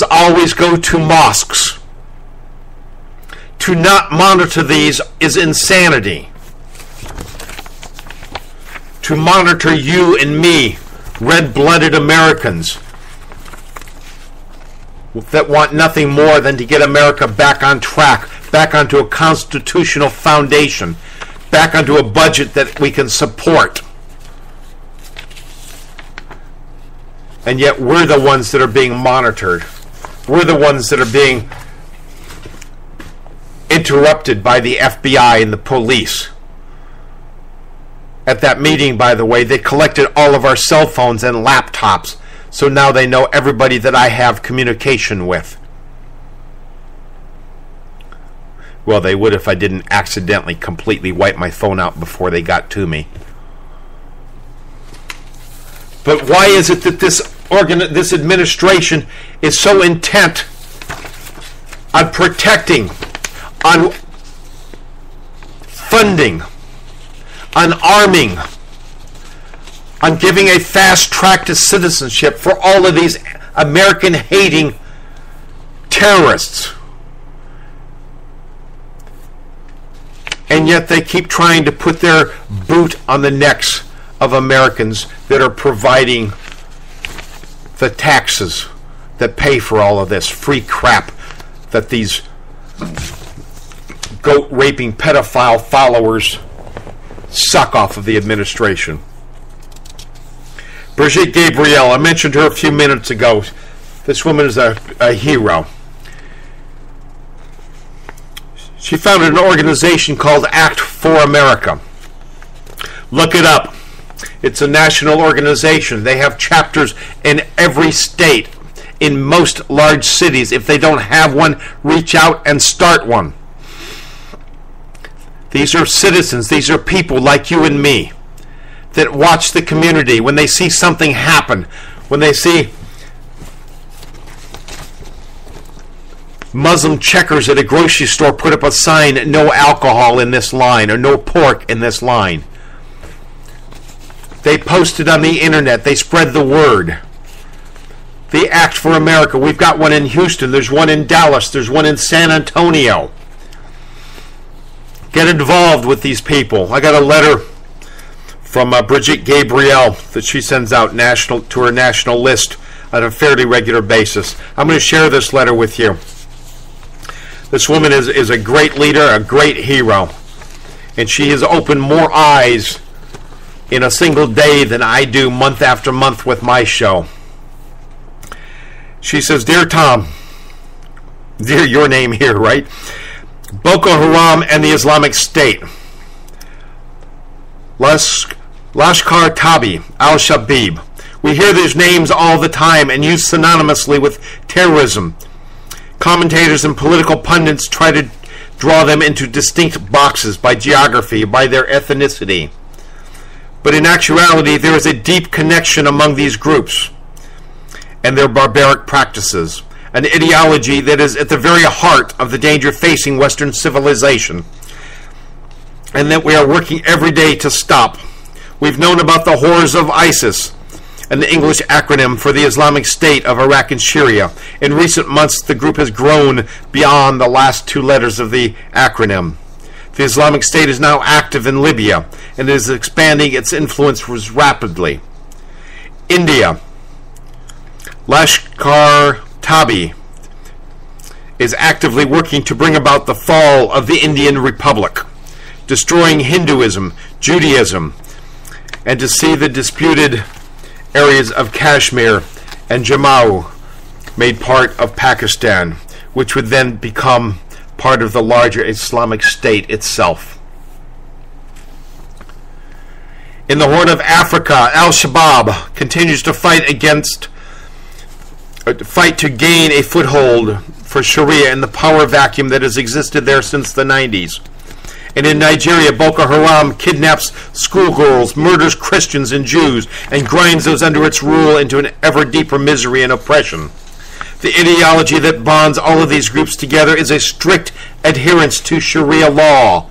always go to mosques. To not monitor these is insanity. To monitor you and me, red-blooded Americans that want nothing more than to get America back on track, back onto a constitutional foundation, back onto a budget that we can support. And yet we're the ones that are being monitored. We're the ones that are being interrupted by the FBI and the police. At that meeting, by the way, they collected all of our cell phones and laptops, so now they know everybody that I have communication with. Well, they would if I didn't accidentally completely wipe my phone out before they got to me. But why is it that this administration is so intent on protecting, on funding, on arming, on giving a fast track to citizenship for all of these American-hating terrorists? And yet they keep trying to put their boot on the necks of Americans that are providing the taxes that pay for all of this free crap that these goat-raping pedophile followers suck off of the administration. Brigitte Gabriel, I mentioned her a few minutes ago. This woman is a hero. She founded an organization called Act for America. Look it up. It's a national organization. They have chapters in every state, in most large cities. If they don't have one, reach out and start one. These are citizens. These are people like you and me that watch the community. When they see something happen, when they see Muslim checkers at a grocery store put up a sign, no alcohol in this line, or no pork in this line. They post it on the internet. They spread the word. The Act for America. We've got one in Houston. There's one in Dallas. There's one in San Antonio. Get involved with these people. I got a letter from Brigitte Gabriel that she sends out to her national list on a fairly regular basis. I'm going to share this letter with you. This woman is a great leader, a great hero, and she has opened more eyes in a single day than I do month after month with my show. She says, Dear Tom, dear your name here, right? Boko Haram and the Islamic State, Lashkar Taiba, Al-Shabaab. We hear these names all the time and used synonymously with terrorism. Commentators and political pundits try to draw them into distinct boxes by geography, by their ethnicity. But in actuality, there is a deep connection among these groups and their barbaric practices, an ideology that is at the very heart of the danger facing Western civilization, and that we are working every day to stop. We've known about the horrors of ISIS and the English acronym for the Islamic State of Iraq and Syria. In recent months, the group has grown beyond the last two letters of the acronym. The Islamic State is now active in Libya and is expanding its influence rapidly. India, Lashkar Taiba is actively working to bring about the fall of the Indian Republic, destroying Hinduism, Judaism, and to see the disputed areas of Kashmir and Jammu made part of Pakistan, which would then become part of the larger Islamic State itself. In the Horn of Africa, Al-Shabaab continues to fight to gain a foothold for Sharia in the power vacuum that has existed there since the 90s. And in Nigeria, Boko Haram kidnaps schoolgirls, murders Christians and Jews, and grinds those under its rule into an ever deeper misery and oppression. The ideology that bonds all of these groups together is a strict adherence to Sharia law.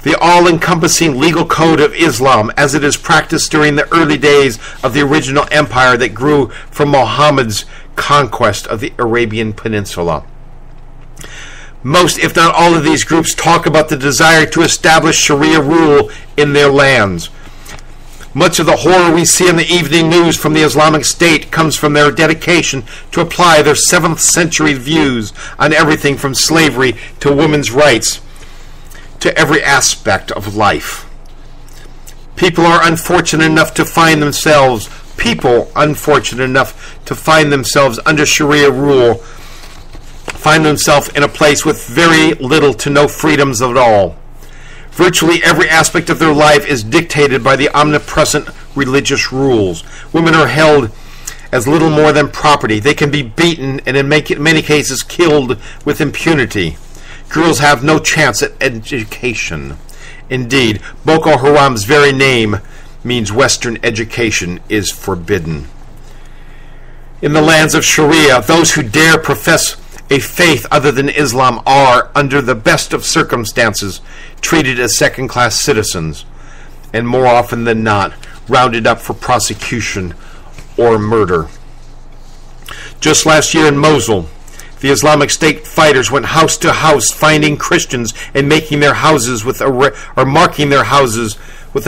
The all-encompassing legal code of Islam as it is practiced during the early days of the original empire that grew from Muhammad's conquest of the Arabian Peninsula. Most, if not all, of these groups talk about the desire to establish Sharia rule in their lands. Much of the horror we see in the evening news from the Islamic State comes from their dedication to apply their 7th century views on everything from slavery to women's rights to every aspect of life. People unfortunate enough to find themselves under Sharia rule find themselves in a place with very little to no freedoms at all. Virtually every aspect of their life is dictated by the omnipresent religious rules. Women are held as little more than property. They can be beaten and in many cases killed with impunity. Girls have no chance at education. Indeed, Boko Haram's very name means Western education is forbidden. In the lands of Sharia, those who dare profess a faith other than Islam are, under the best of circumstances, treated as second-class citizens, and more often than not, rounded up for prosecution or murder. Just last year in Mosul, the Islamic State fighters went house to house finding Christians and marking their houses with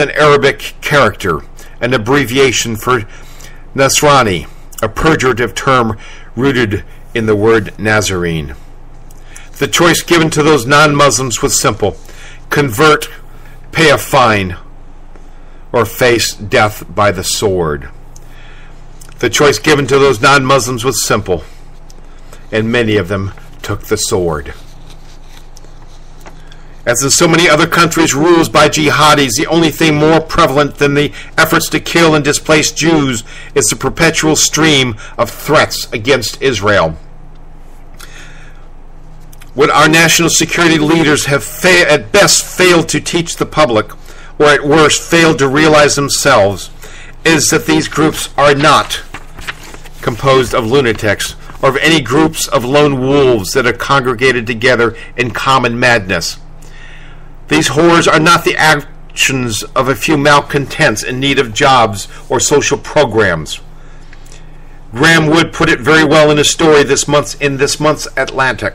an Arabic character, an abbreviation for Nasrani, a pejorative term rooted in the word Nazarene. The choice given to those non-Muslims was simple: convert, pay a fine, or face death by the sword. The choice given to those non-Muslims was simple, and many of them took the sword. As in so many other countries ruled by jihadis, the only thing more prevalent than the efforts to kill and displace Jews is the perpetual stream of threats against Israel. What our national security leaders have at best failed to teach the public, or at worst failed to realize themselves, is that these groups are not composed of lunatics or of any groups of lone wolves that are congregated together in common madness. These horrors are not the actions of a few malcontents in need of jobs or social programs. Graham Wood put it very well in a story in this month's Atlantic.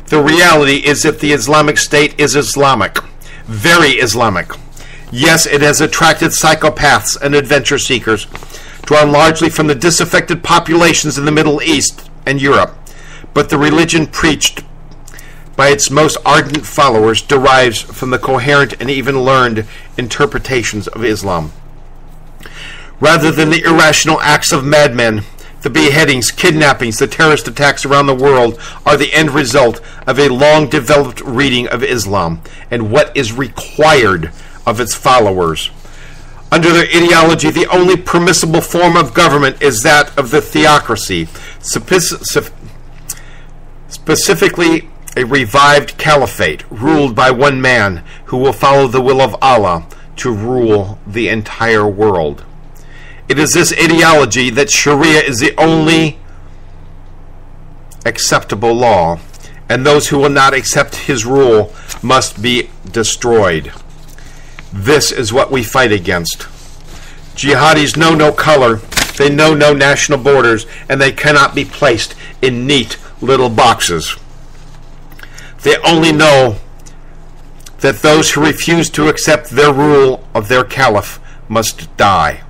The reality is that the Islamic State is Islamic, very Islamic. Yes, it has attracted psychopaths and adventure seekers, drawn largely from the disaffected populations in the Middle East and Europe, but the religion preached by its most ardent followers derives from the coherent and even learned interpretations of Islam. Rather than the irrational acts of madmen, the beheadings, kidnappings, the terrorist attacks around the world are the end result of a long-developed reading of Islam and what is required of its followers. Under their ideology, the only permissible form of government is that of the theocracy, specifically a revived caliphate ruled by one man who will follow the will of Allah to rule the entire world. It is this ideology that Sharia is the only acceptable law, and those who will not accept his rule must be destroyed. This is what we fight against. Jihadis know no color, they know no national borders, and they cannot be placed in neat little boxes. They only know that those who refuse to accept their rule of their caliph must die.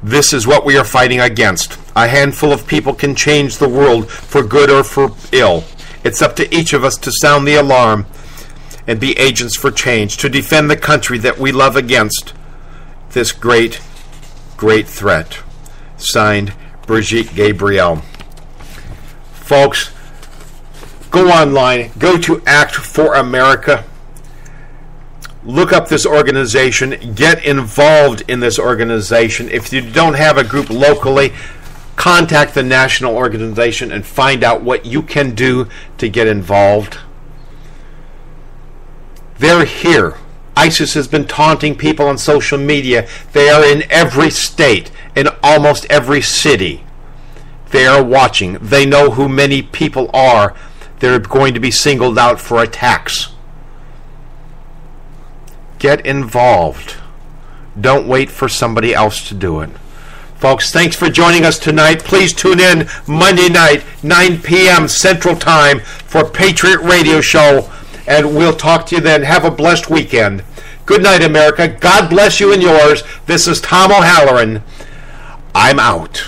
This is what we are fighting against. A handful of people can change the world for good or for ill. It's up to each of us to sound the alarm and be agents for change, to defend the country that we love against this great, great threat. Signed, Brigitte Gabriel. Folks, go online, go to Act for America, look up this organization, get involved in this organization. If you don't have a group locally, contact the national organization and find out what you can do to get involved. They're here. ISIS has been taunting people on social media. They are in every state, in almost every city. They are watching. They know who many people are that are going to be singled out for attacks. Get involved. Don't wait for somebody else to do it. Folks, thanks for joining us tonight. Please tune in Monday night, 9 p.m. Central Time for Patriot Radio Show, and we'll talk to you then. Have a blessed weekend. Good night, America. God bless you and yours. This is Tom O'Halloran. I'm out.